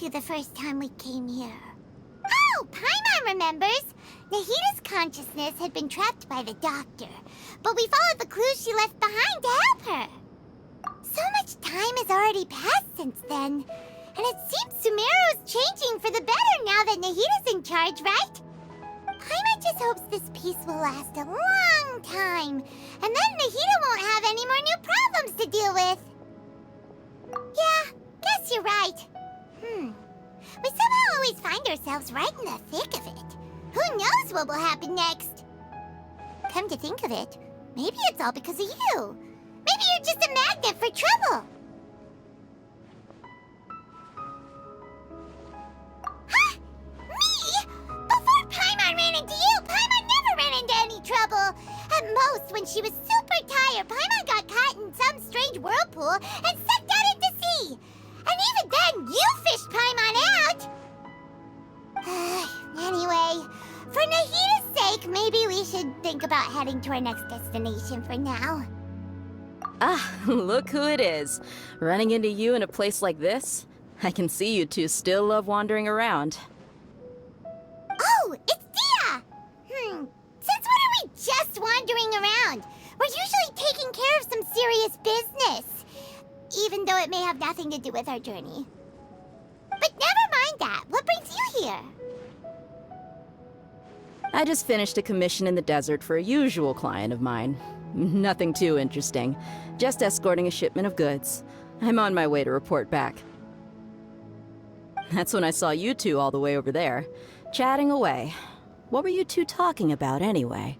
to the first time we came here? Oh, Paimon remembers! Nahita's consciousness had been trapped by the doctor, but we followed the clues she left behind to help her. So much time has already passed since then, and it seems Sumeru's changing for the better now that Nahita's in charge, right? Paimon just hopes this peace will last a long time, and then Nahita won't have any more new problems to deal with. Yeah, guess you're right. We somehow always find ourselves right in the thick of it. Who knows what will happen next? Come to think of it, maybe it's all because of you. Maybe you're just a magnet for trouble. Huh? Me? Before Paimon ran into you, Paimon never ran into any trouble. At most, when she was super tired, Paimon got caught in some strange whirlpool and sucked out into sea. And even then, you fished Paimon out! Anyway, for Nahita's sake, maybe we should think about heading to our next destination for now. Ah, look who it is. Running into you in a place like this? I can see you two still love wandering around. Oh, it's Dia! Since when are we just wandering around? We're usually taking care of some serious business. Even though it may have nothing to do with our journey. But never mind that. What brings you here? I just finished a commission in the desert for a usual client of mine. Nothing too interesting. Just escorting a shipment of goods. I'm on my way to report back. That's when I saw you two all the way over there, chatting away. What were you two talking about anyway?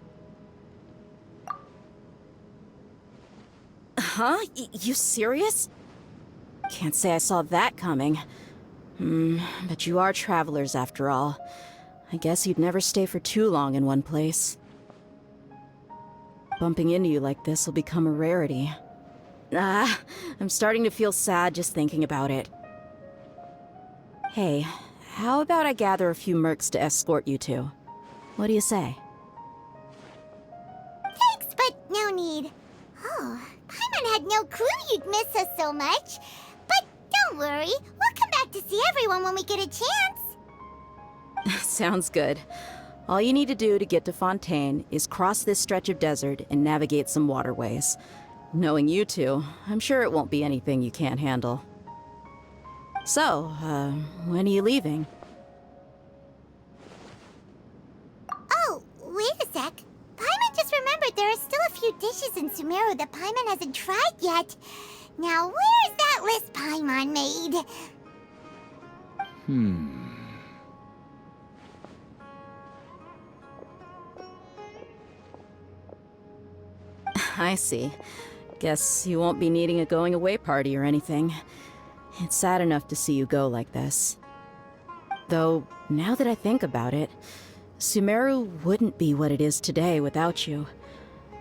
Huh? You serious? Can't say I saw that coming. But you are travelers after all. I guess you'd never stay for too long in one place. Bumping into you like this will become a rarity. I'm starting to feel sad just thinking about it. Hey, how about I gather a few mercs to escort you two? What do you say? Thanks, but no need. Oh, Paimon had no clue you'd miss us so much. But don't worry, we'll come back to see everyone when we get a chance. Sounds good. All you need to do to get to Fontaine is cross this stretch of desert and navigate some waterways. Knowing you two, I'm sure it won't be anything you can't handle. So, when are you leaving? Oh, wait a sec. Paimon just remembered there are still a few dishes in Sumeru that Paimon hasn't tried yet. Now, where's that list Paimon made? I see. Guess you won't be needing a going-away party or anything. It's sad enough to see you go like this. Though, now that I think about it, Sumeru wouldn't be what it is today without you.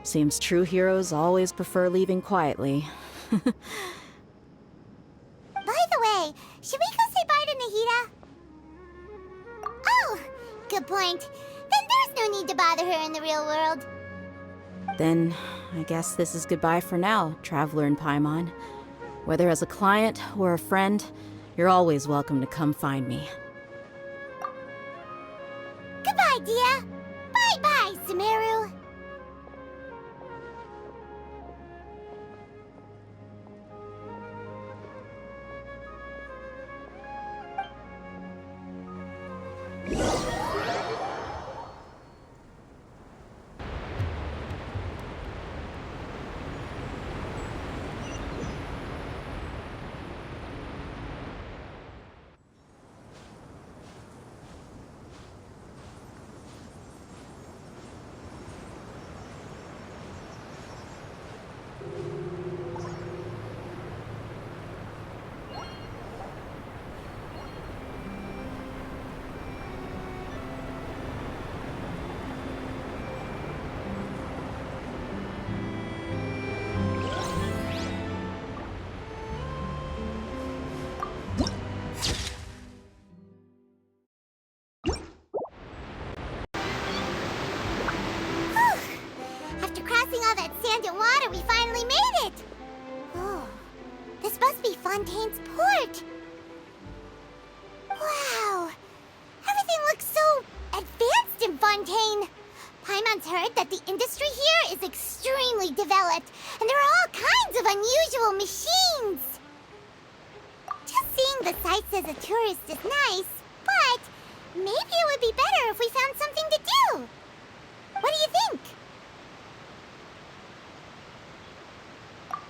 Seems true heroes always prefer leaving quietly. By the way, should we go say bye to Nahita? Oh, good point. Then there's no need to bother her in the real world. Then, I guess this is goodbye for now, Traveler in Paimon. Whether as a client or a friend, you're always welcome to come find me. Goodbye, Dia. Bye-bye, Sumeru. Fontaine's port! Exploring the sights as a tourist is nice, but maybe it would be better if we found something to do. What do you think?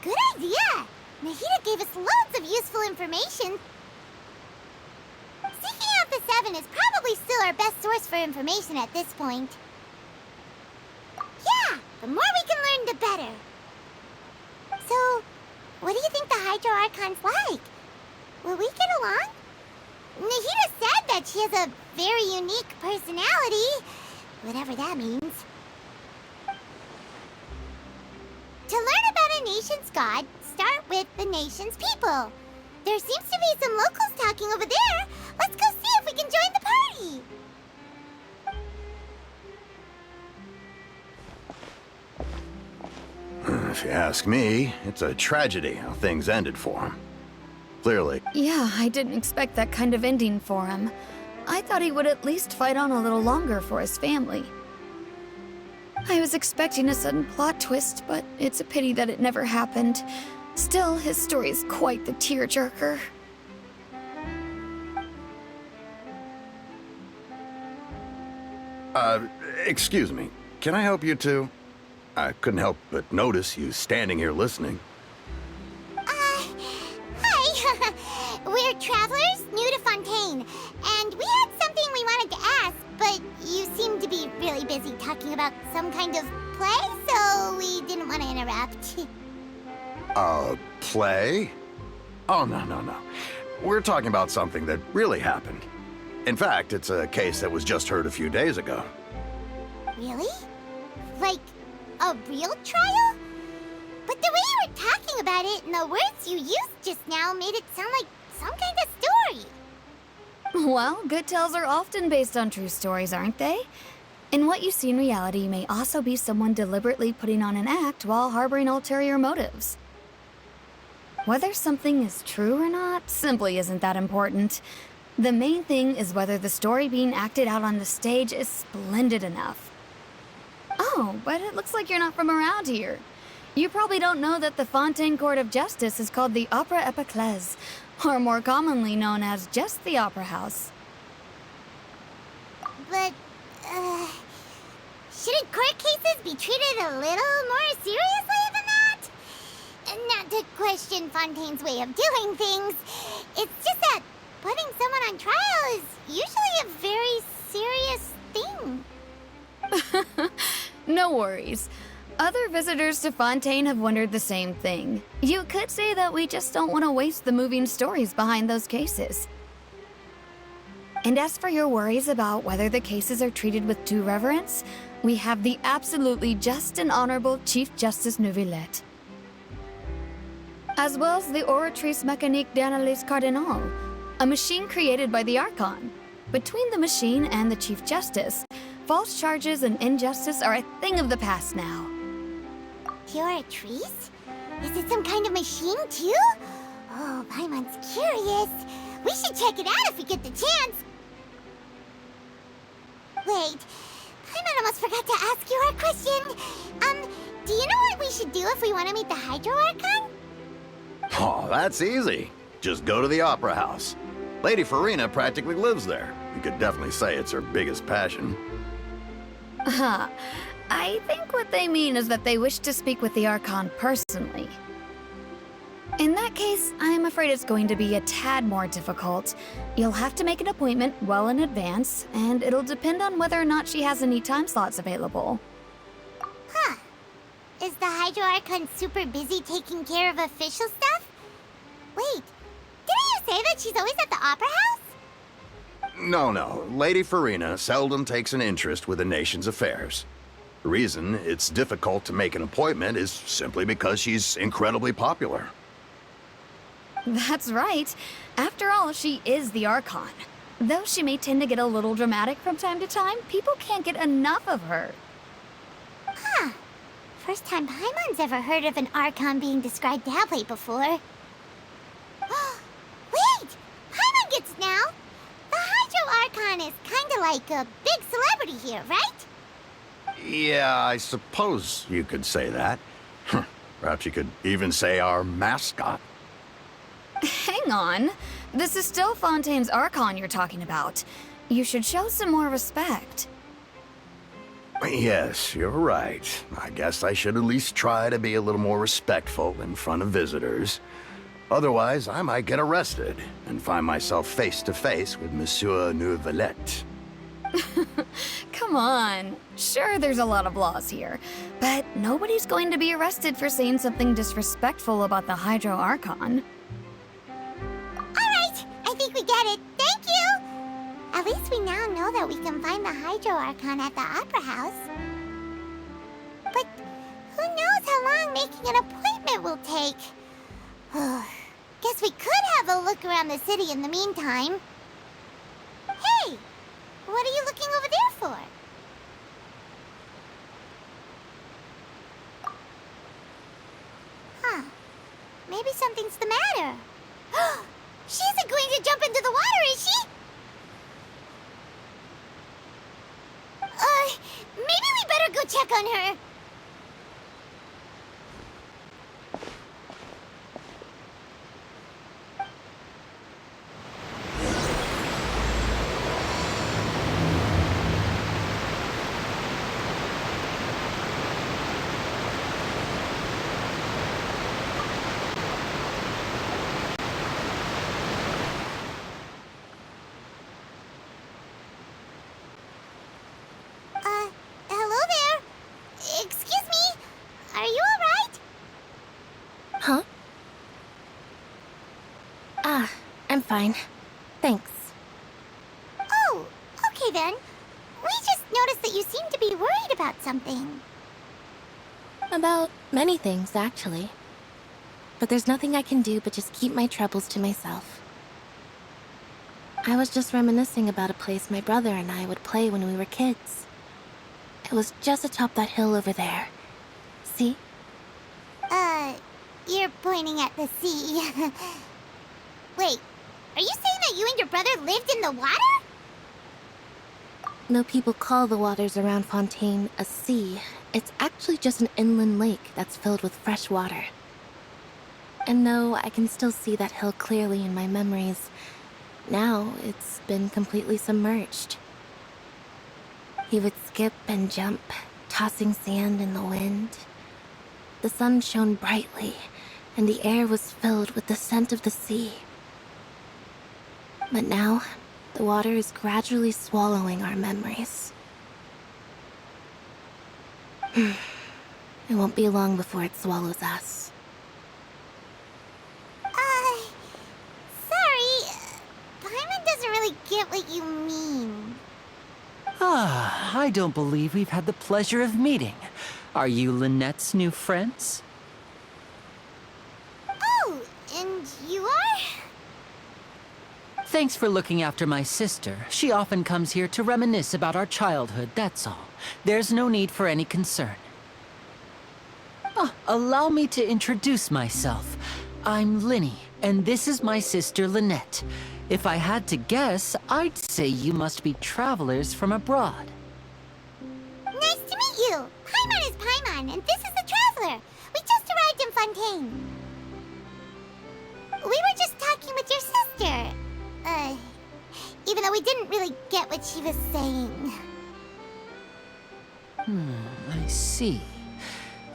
Good idea! Nahida gave us loads of useful information. Seeking out the Seven is probably still our best source for information at this point. Yeah, the more we can learn, the better. So, what do you think the Hydro Archon's like? Will we get along? Nahida said that she has a very unique personality, whatever that means. To learn about a nation's god, start with the nation's people. There seems to be some locals talking over there. Let's go see if we can join the party. If you ask me, it's a tragedy how things ended for him. Clearly. Yeah, I didn't expect that kind of ending for him. I thought he would at least fight on a little longer for his family. I was expecting a sudden plot twist, but it's a pity that it never happened. Still, his story is quite the tearjerker. Excuse me. Can I help you two? I couldn't help but notice you standing here listening. Hi. We're travelers new to Fontaine, and we had something we wanted to ask, but you seem to be really busy talking about some kind of play, so we didn't want to interrupt. Play? Oh, no. We're talking about something that really happened. In fact, it's a case that was just heard a few days ago. Really? Like, a real trial? But the way you were talking about it and the words you used just now made it sound like some kind of story. Well, good tales are often based on true stories, aren't they? And what you see in reality may also be someone deliberately putting on an act while harboring ulterior motives. Whether something is true or not simply isn't that important. The main thing is whether the story being acted out on the stage is splendid enough. Oh, but it looks like you're not from around here. You probably don't know that the Fontaine Court of Justice is called the Opera Epiclese, or more commonly known as just the Opera House. But, shouldn't court cases be treated a little more seriously than that? Not to question Fontaine's way of doing things. It's just that putting someone on trial is usually a very serious thing. No worries. Other visitors to Fontaine have wondered the same thing. You could say that we just don't want to waste the moving stories behind those cases. And as for your worries about whether the cases are treated with due reverence, we have the absolutely just and honorable Chief Justice Neuvillette, as well as the Oratrice Mécanique d'Analyse Cardinal, a machine created by the Archon. Between the machine and the Chief Justice, false charges and injustice are a thing of the past now. Oratrice? Is it some kind of machine, too? Oh, Paimon's curious. We should check it out if we get the chance. Wait, Paimon almost forgot to ask you our question. Do you know what we should do if we want to meet the Hydro Archon? Oh, that's easy. Just go to the Opera House. Lady Farina practically lives there. You could definitely say it's her biggest passion. Huh. I think what they mean is that they wish to speak with the Archon personally. In that case, I'm afraid it's going to be a tad more difficult. You'll have to make an appointment well in advance, and it'll depend on whether or not she has any time slots available. Huh. Is the Hydro Archon super busy taking care of official stuff? Wait, didn't you say that she's always at the Opera House? No. Lady Farina seldom takes an interest with the nation's affairs. The reason it's difficult to make an appointment is simply because she's incredibly popular. That's right. After all, she is the Archon. Though she may tend to get a little dramatic from time to time, people can't get enough of her. Huh. First time Paimon's ever heard of an Archon being described that way before. Wait! Paimon gets it now! The Hydro Archon is kinda like a big celebrity here, right? Yeah, I suppose you could say that. Perhaps you could even say our mascot. Hang on. This is still Fontaine's Archon you're talking about. You should show some more respect. Yes, you're right. I guess I should at least try to be a little more respectful in front of visitors. Otherwise, I might get arrested and find myself face to face with Monsieur Neuvillette. Come on. Sure, there's a lot of laws here, but nobody's going to be arrested for saying something disrespectful about the Hydro Archon. Alright, I think we get it. Thank you! At least we now know that we can find the Hydro Archon at the Opera House. But who knows how long making an appointment will take? Guess we could have a look around the city in the meantime. Hey! What are you looking over there for? Huh. Maybe something's the matter. She isn't going to jump into the water, is she? Maybe we better go check on her. Hello there. Excuse me. Are you alright? Huh? I'm fine. Thanks. Oh, okay then. We just noticed that you seem to be worried about something. About many things, actually. But there's nothing I can do but just keep my troubles to myself. I was just reminiscing about a place my brother and I would play when we were kids. It was just atop that hill over there. See? You're pointing at the sea. Wait, are you saying that you and your brother lived in the water? No, people call the waters around Fontaine a sea. It's actually just an inland lake that's filled with fresh water. And no, I can still see that hill clearly in my memories. Now, it's been completely submerged. He would skip and jump, tossing sand in the wind. The sun shone brightly, and the air was filled with the scent of the sea. But now, the water is gradually swallowing our memories. It won't be long before it swallows us. Sorry. Paimon doesn't really get what you mean. I don't believe we've had the pleasure of meeting. Are you Lynette's new friends? Oh, and you are? Thanks for looking after my sister. She often comes here to reminisce about our childhood, that's all. There's no need for any concern. Allow me to introduce myself. I'm Linny, and this is my sister Lynette. If I had to guess, I'd say you must be travelers from abroad. Nice to meet you. Paimon is Paimon, and this is the Traveler. We just arrived in Fontaine. We were just talking with your sister. Even though we didn't really get what she was saying. I see.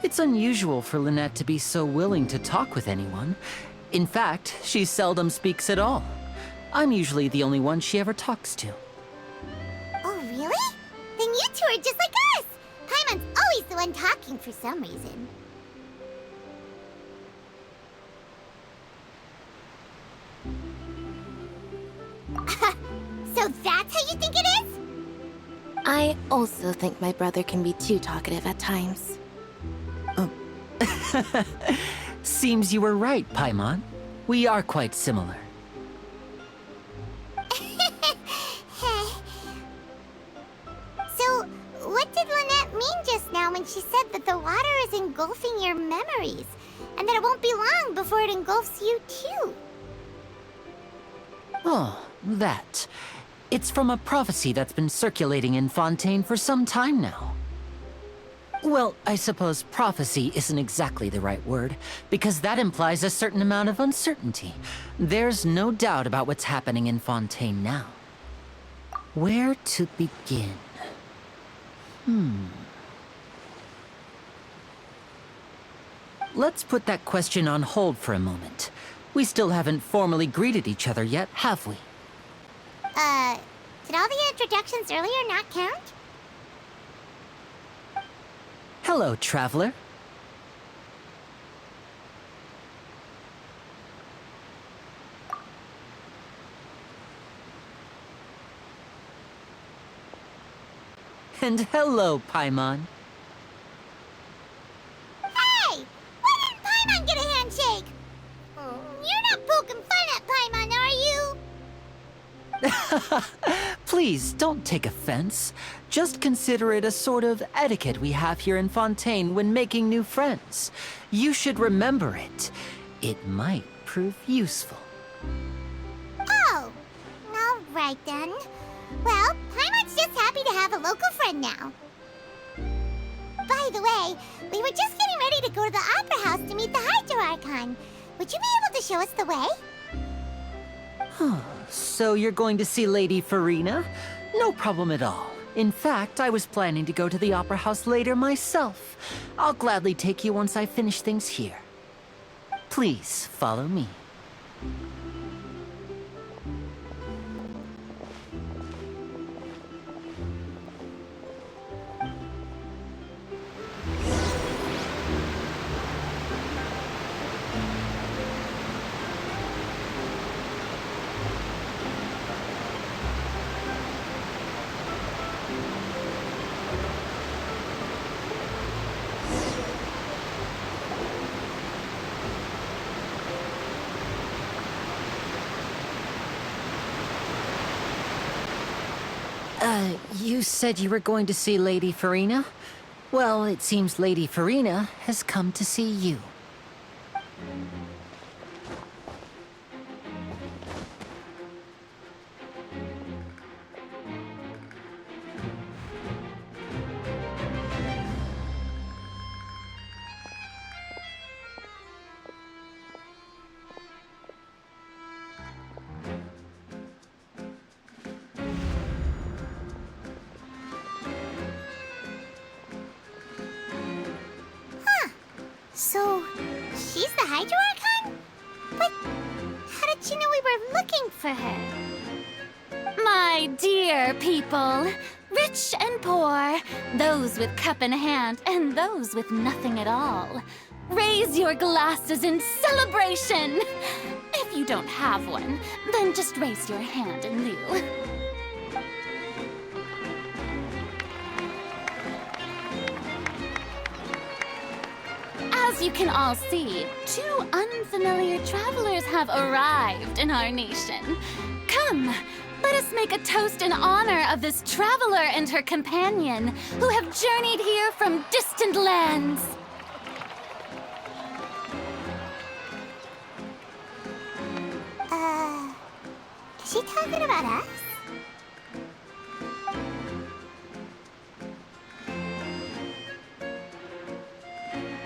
It's unusual for Lynette to be so willing to talk with anyone. In fact, she seldom speaks at all. I'm usually the only one she ever talks to. Oh, really? Then you two are just like us. Paimon's always the one talking for some reason. So that's how you think it is? I also think my brother can be too talkative at times. Seems you were right, Paimon. We are quite similar. So, what did Lynette mean just now when she said that the water is engulfing your memories, and that it won't be long before it engulfs you too? Oh, that. It's from a prophecy that's been circulating in Fontaine for some time now. Well, I suppose prophecy isn't exactly the right word, because that implies a certain amount of uncertainty. There's no doubt about what's happening in Fontaine now. Where to begin? Let's put that question on hold for a moment. We still haven't formally greeted each other yet, have we? Did all the introductions earlier not count? Hello, traveler. And hello, Paimon. Hey! Why didn't Paimon get a handshake? You're not poking fun at Paimon, are you? Please, don't take offense. Just consider it a sort of etiquette we have here in Fontaine when making new friends. You should remember it. It might prove useful. Oh, all right then. Well, Paimon's just happy to have a local friend now. By the way, we were just getting ready to go to the Opera House to meet the Hydro Archon. Would you be able to show us the way? So you're going to see Lady Farina? No problem at all. In fact, I was planning to go to the Opera House later myself. I'll gladly take you once I finish things here. Please, follow me. You said you were going to see Lady Farina? Well, it seems Lady Farina has come to see you. So, she's the Hydro Archon? But how did she know we were looking for her? My dear people, rich and poor, those with cup in hand and those with nothing at all, raise your glasses in celebration! If you don't have one, then just raise your hand in lieu. As you can all see, two unfamiliar travelers have arrived in our nation. Come, let us make a toast in honor of this traveler and her companion who have journeyed here from distant lands. Is she talking about us?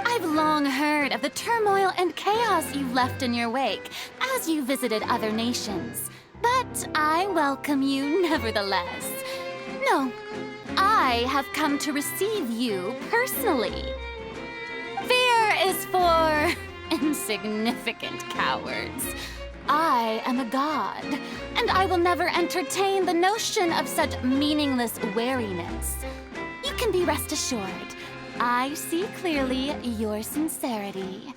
I've long heard of the turmoil and chaos you left in your wake as you visited other nations. But I welcome you nevertheless. No, I have come to receive you personally. Fear is for insignificant cowards. I am a god, and I will never entertain the notion of such meaningless wariness. You can be rest assured. I see clearly your sincerity.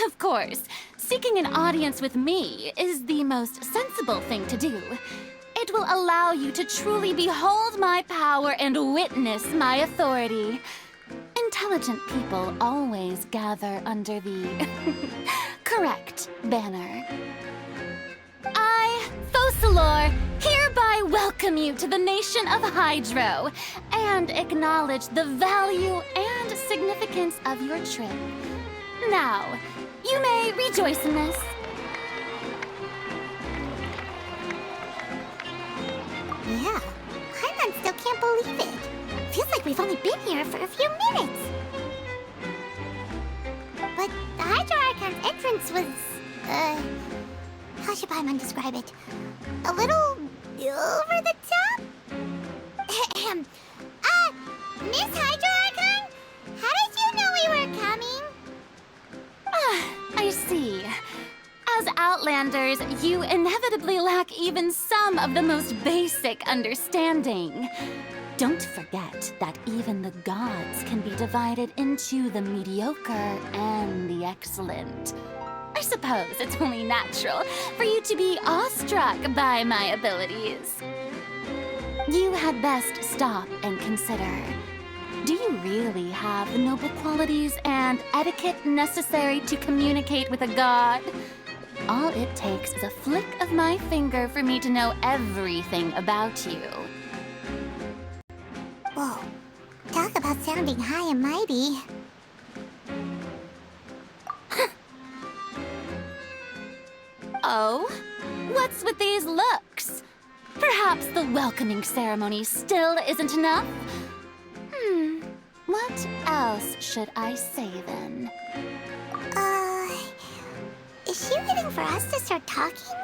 Of course, seeking an audience with me is the most sensible thing to do. It will allow you to truly behold my power and witness my authority. Intelligent people always gather under the correct banner. I, Focalor, hereby welcome you to the nation of Hydro and acknowledge the value and significance of your trip. Now, you may rejoice in this. Yeah, Paimon still can't believe it. Feels like we've only been here for a few minutes. But the Hydro Archon's entrance was, how should Paimon describe it? A little over the top? Miss Hydro Archon? How did you know we were coming? I see. As Outlanders, you inevitably lack even some of the most basic understanding. Don't forget that even the gods can be divided into the mediocre and the excellent. I suppose it's only natural for you to be awestruck by my abilities. You had best stop and consider. Do you really have the noble qualities and etiquette necessary to communicate with a god? All it takes is a flick of my finger for me to know everything about you. Whoa. Talk about sounding high and mighty. Oh? What's with these looks? Perhaps the welcoming ceremony still isn't enough? What else should I say then? Is she waiting for us to start talking?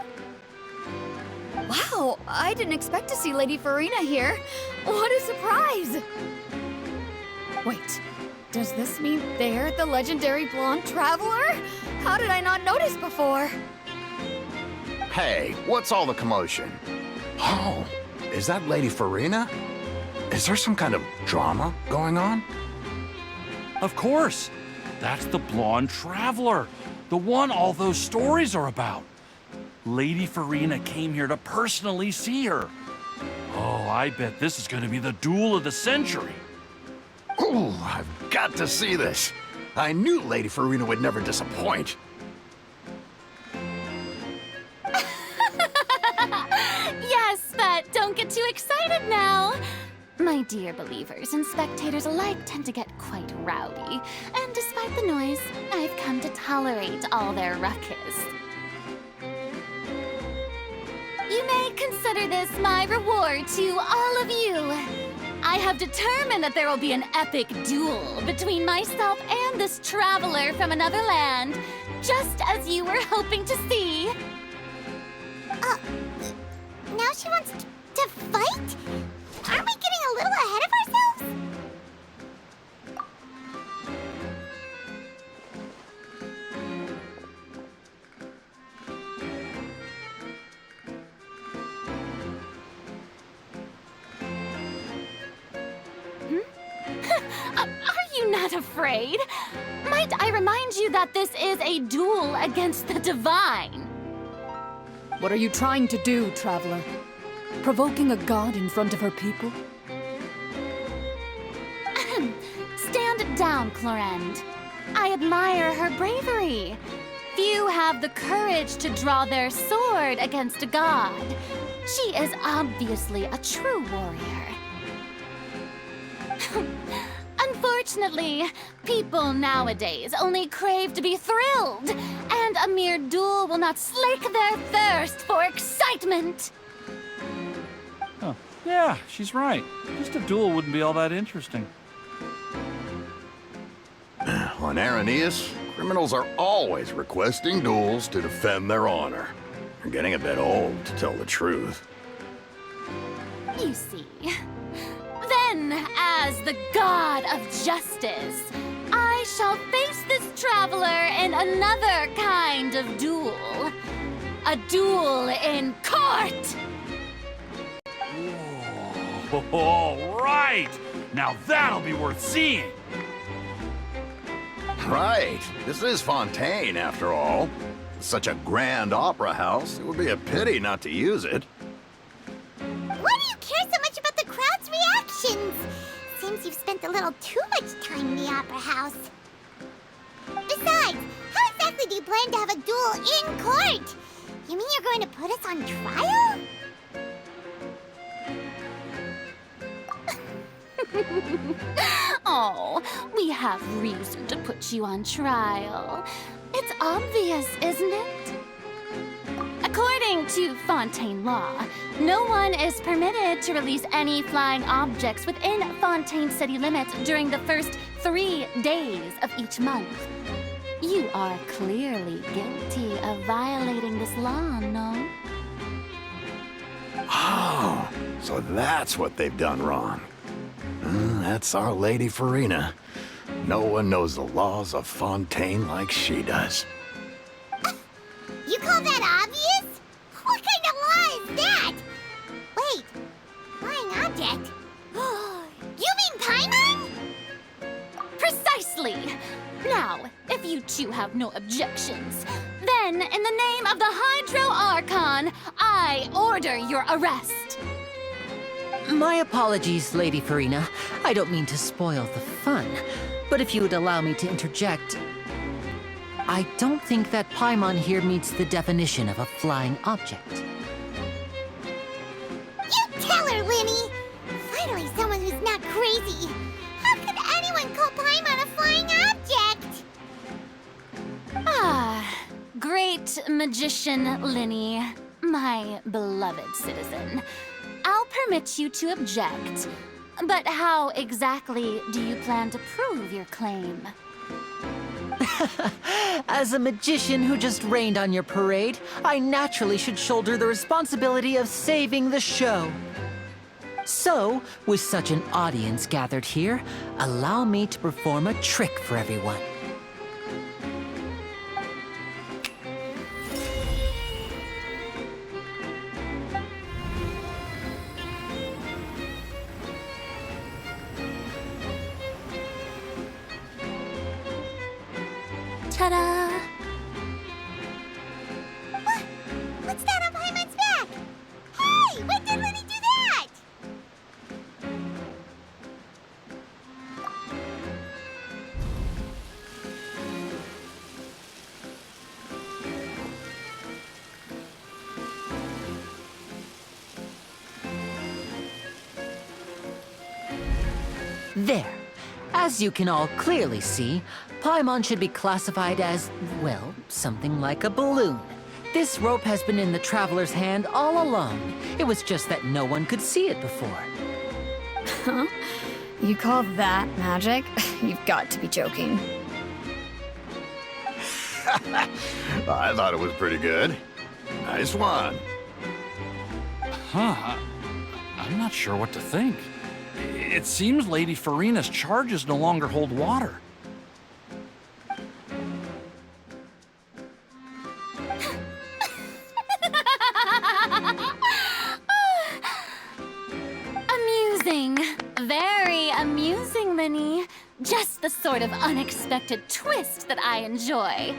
Wow, I didn't expect to see Lady Farina here. What a surprise! Wait, does this mean they're the legendary blonde traveler? How did I not notice before? Hey, what's all the commotion? Oh, is that Lady Farina? Is there some kind of drama going on? Of course. That's the blonde traveler. The one all those stories are about. Lady Farina came here to personally see her. Oh, I bet this is going to be the duel of the century. Ooh, I've got to see this. I knew Lady Farina would never disappoint. Yes, but don't get too excited now. My dear believers and spectators alike tend to get quite rowdy, and despite the noise, I've come to tolerate all their ruckus. You may consider this my reward to all of you. I have determined that there will be an epic duel between myself and this traveler from another land, just as you were hoping to see. Now she wants to fight? Aren't we getting a little ahead of ourselves? Are you not afraid? Might I remind you that this is a duel against the divine? What are you trying to do, traveler? Provoking a god in front of her people? Stand down, Clorend. I admire her bravery. Few have the courage to draw their sword against a god. She is obviously a true warrior. Unfortunately, people nowadays only crave to be thrilled, and a mere duel will not slake their thirst for excitement. Huh. Yeah, she's right. Just a duel wouldn't be all that interesting. On Araneus, criminals are always requesting duels to defend their honor. They're getting a bit old, to tell the truth. You see. Then, as the god of justice, I shall face this traveler in another kind of duel. A duel in court! Whoa. All right! Now that'll be worth seeing! Right. This is Fontaine, after all. Such a grand opera house, it would be a pity not to use it. Why do you care so much about the crowd's reactions? Seems you've spent a little too much time in the opera house. Besides, how exactly do you plan to have a duel in court? You mean you're going to put us on trial? Oh, we have reason to put you on trial. It's obvious, isn't it? According to Fontaine law, no one is permitted to release any flying objects within Fontaine city limits during the first 3 days of each month. You are clearly guilty of violating this law, no? Oh, so that's what they've done wrong. That's our Lady Farina. No one knows the laws of Fontaine like she does. You call that obvious? What kind of law is that? Wait, flying object? You mean Paimon? Precisely! Now, if you two have no objections, then in the name of the Hydro Archon, I order your arrest. My apologies, Lady Farina. I don't mean to spoil the fun, but if you would allow me to interject, I don't think that Paimon here meets the definition of a flying object. You tell her, Linny! Finally someone who's not crazy. How could anyone call Paimon a flying object? Ah, great magician Linny, my beloved citizen. I'll permit you to object, but how exactly do you plan to prove your claim? As a magician who just rained on your parade, I naturally should shoulder the responsibility of saving the show. So, with such an audience gathered here, allow me to perform a trick for everyone. Ta-da! What's that on Paimon's back? Hey, when did Linny do that? There. As you can all clearly see, Paimon should be classified as, well, something like a balloon. This rope has been in the traveler's hand all along. It was just that no one could see it before. Huh? You call that magic? You've got to be joking. I thought it was pretty good. Nice one. Huh. I'm not sure what to think. It seems Lady Farina's charges no longer hold water. Amusing. Very amusing, Linny. Just the sort of unexpected twist that I enjoy.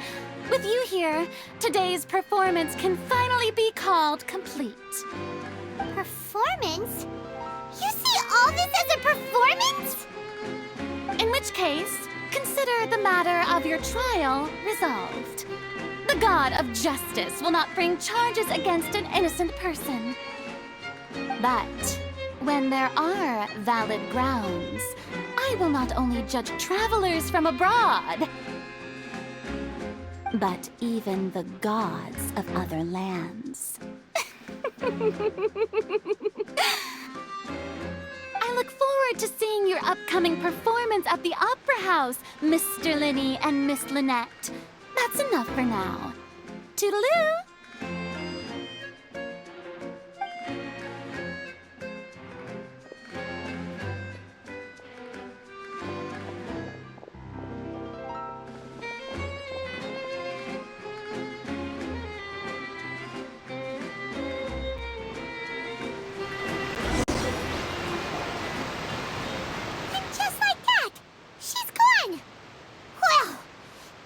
With you here, today's performance can finally be called complete. Performance? You see all this as a performance? In which case, consider the matter of your trial resolved. The god of justice will not bring charges against an innocent person. But when there are valid grounds, I will not only judge travelers from abroad, but even the gods of other lands. I look forward to seeing your upcoming performance at the Opera House, Mr. Linny and Miss Lynette. That's enough for now. Toodaloo! Just like that, she's gone. Well,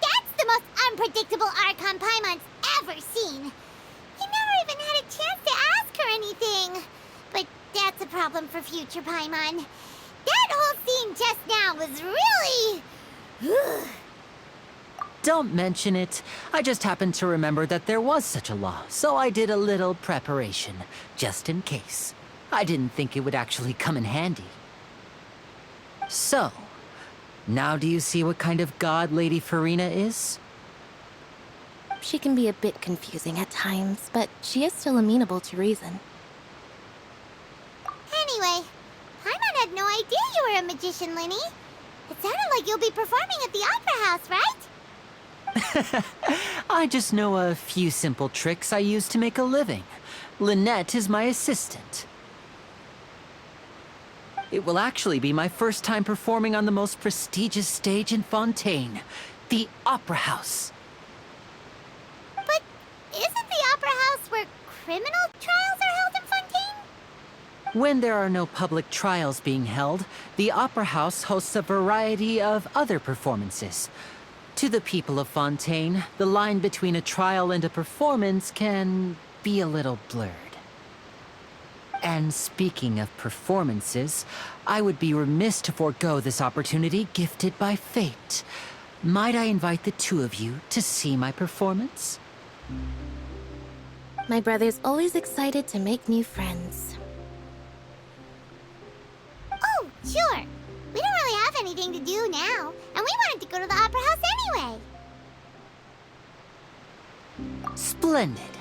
that's the most unpredictable Archon Paimon's ever seen. He never even had a chance to ask her anything. But that's a problem for future Paimon. That whole scene just now was really... Don't mention it. I just happened to remember that there was such a law, so I did a little preparation, just in case. I didn't think it would actually come in handy. So, now do you see what kind of god Lady Farina is? She can be a bit confusing at times, but she is still amenable to reason. Anyway, Paimon had no idea you were a magician, Linny. It sounded like you'll be performing at the Opera House, right? I just know a few simple tricks I use to make a living. Lynette is my assistant. It will actually be my first time performing on the most prestigious stage in Fontaine, the Opera House. But isn't the Opera House where criminal trials are held in Fontaine? When there are no public trials being held, the Opera House hosts a variety of other performances. To the people of Fontaine, the line between a trial and a performance can be a little blurred. And speaking of performances, I would be remiss to forego this opportunity gifted by fate. Might I invite the two of you to see my performance? My brother's always excited to make new friends. Oh, sure. We don't really have anything to do now, and we wanted to go to the Opera House anyway. Splendid.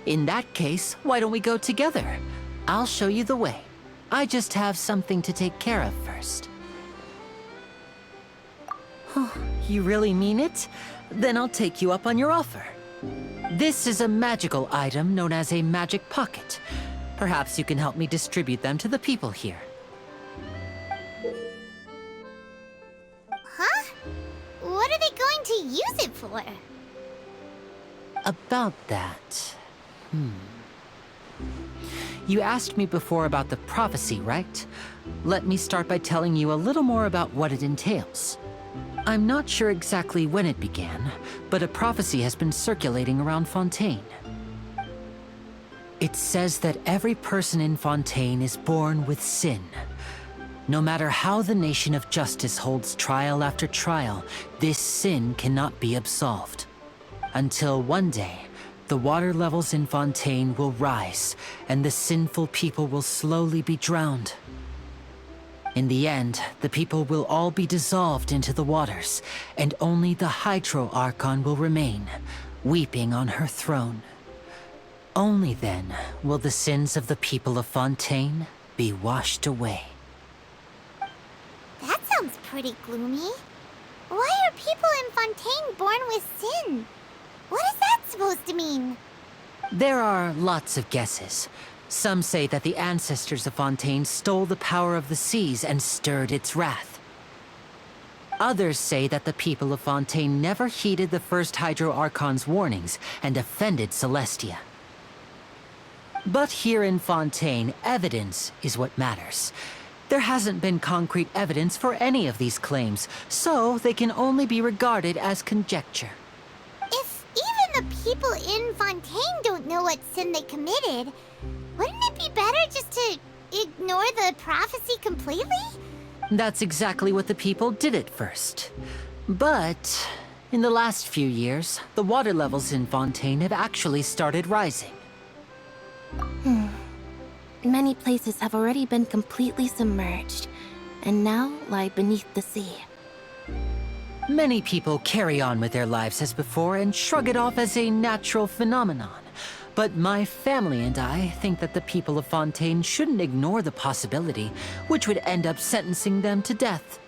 In that case, why don't we go together? I'll show you the way. I just have something to take care of first. You really mean it? Then I'll take you up on your offer. This is a magical item known as a magic pocket. Perhaps you can help me distribute them to the people here. Huh? What are they going to use it for? About that... You asked me before about the prophecy, right? Let me start by telling you a little more about what it entails. I'm not sure exactly when it began, but a prophecy has been circulating around Fontaine. It says that every person in Fontaine is born with sin. No matter how the nation of justice holds trial after trial, this sin cannot be absolved. Until one day, the water levels in Fontaine will rise, and the sinful people will slowly be drowned. In the end, the people will all be dissolved into the waters, and only the Hydro Archon will remain, weeping on her throne. Only then will the sins of the people of Fontaine be washed away. That sounds pretty gloomy. Why are people in Fontaine born with sin? What is that supposed to mean? There are lots of guesses. Some say that the ancestors of Fontaine stole the power of the seas and stirred its wrath. Others say that the people of Fontaine never heeded the first Hydro Archon's warnings and offended Celestia. But here in Fontaine, evidence is what matters. There hasn't been concrete evidence for any of these claims, so they can only be regarded as conjecture. If even the people in Fontaine don't know what sin they committed, wouldn't it be better just to ignore the prophecy completely? That's exactly what the people did at first. But in the last few years, the water levels in Fontaine have actually started rising. Many places have already been completely submerged, and now lie beneath the sea. Many people carry on with their lives as before and shrug it off as a natural phenomenon. But my family and I think that the people of Fontaine shouldn't ignore the possibility, which would end up sentencing them to death.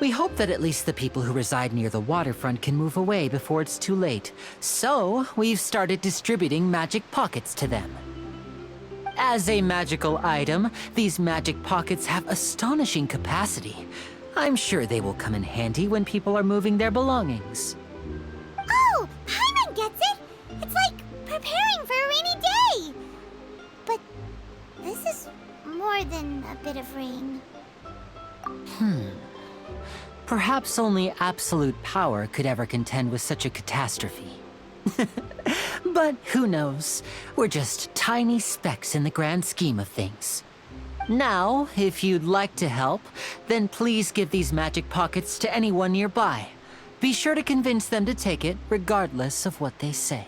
We hope that at least the people who reside near the waterfront can move away before it's too late. So, we've started distributing magic pockets to them. As a magical item, these magic pockets have astonishing capacity. I'm sure they will come in handy when people are moving their belongings. Oh, Paimon gets it! It's like preparing for a rainy day! But this is more than a bit of rain. Perhaps only absolute power could ever contend with such a catastrophe. But who knows? We're just tiny specks in the grand scheme of things. Now, if you'd like to help, then please give these magic pockets to anyone nearby. Be sure to convince them to take it, regardless of what they say.